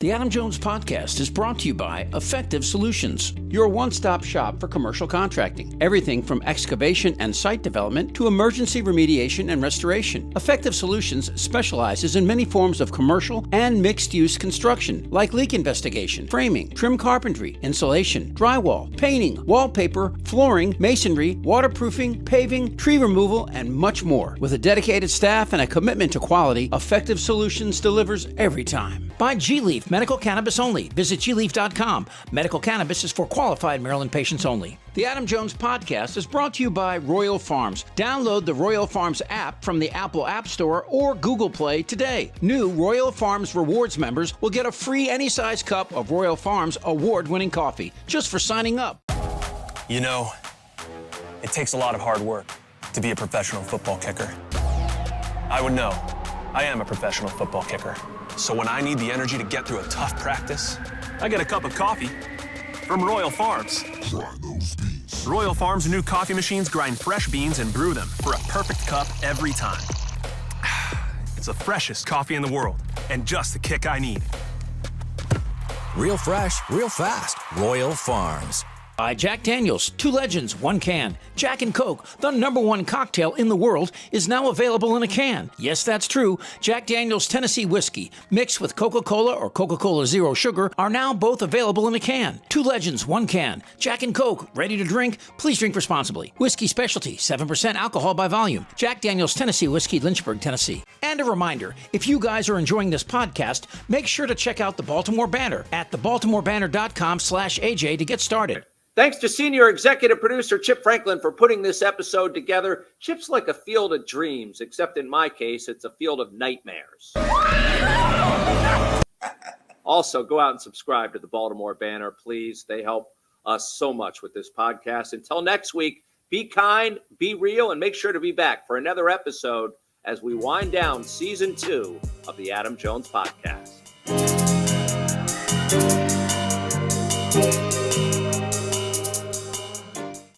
S5: The Adam Jones podcast is brought to you by Effective Solutions. your one-stop shop for commercial contracting. Everything from excavation and site development to emergency remediation and restoration. Effective Solutions specializes in many forms of commercial and mixed-use construction, like leak investigation, framing, trim carpentry, insulation, drywall, painting, wallpaper, flooring, masonry, waterproofing, paving, tree removal, and much more. With a dedicated staff and a commitment to quality, Effective Solutions delivers every time. Buy G-Leaf Medical Cannabis only. Visit gleaf.com. Medical cannabis is for qualified Maryland patients only. The Adam Jones Podcast is brought to you by Royal Farms. Download the Royal Farms app from the Apple App Store or Google Play today. New Royal Farms Rewards members will get a free any-size cup of Royal Farms award-winning coffee just for signing up.
S7: You know, it takes a lot of hard work to be a professional football kicker. I would know. I am a professional football kicker. So when I need the energy to get through a tough practice, I get a cup of coffee from Royal Farms.
S10: Try those beans.
S7: Royal Farms' new coffee machines grind fresh beans and brew them for a perfect cup every time. It's the freshest coffee in the world and just the kick I need.
S8: Real fresh, real fast. Royal Farms.
S5: By Jack Daniels, 2 legends, 1 can. Jack and Coke, the #1 cocktail in the world, is now available in a can. Yes, that's true. Jack Daniels Tennessee Whiskey, mixed with Coca-Cola or Coca-Cola Zero Sugar, are now both available in a can. 2 legends, 1 can. Jack and Coke, ready to drink? Please drink responsibly. Whiskey specialty, 7% alcohol by volume. Jack Daniels Tennessee Whiskey, Lynchburg, Tennessee. And a reminder, if you guys are enjoying this podcast, make sure to check out the Baltimore Banner at thebaltimorebanner.com/AJ to get started.
S1: Thanks to senior executive producer Chip Franklin for putting this episode together. Chip's like a field of dreams, except in my case, it's a field of nightmares. Also, go out and subscribe to the Baltimore Banner, please. They help us so much with this podcast. Until next week, be kind, be real, and make sure to be back for another episode as we wind down Season 2 of the Adam Jones Podcast.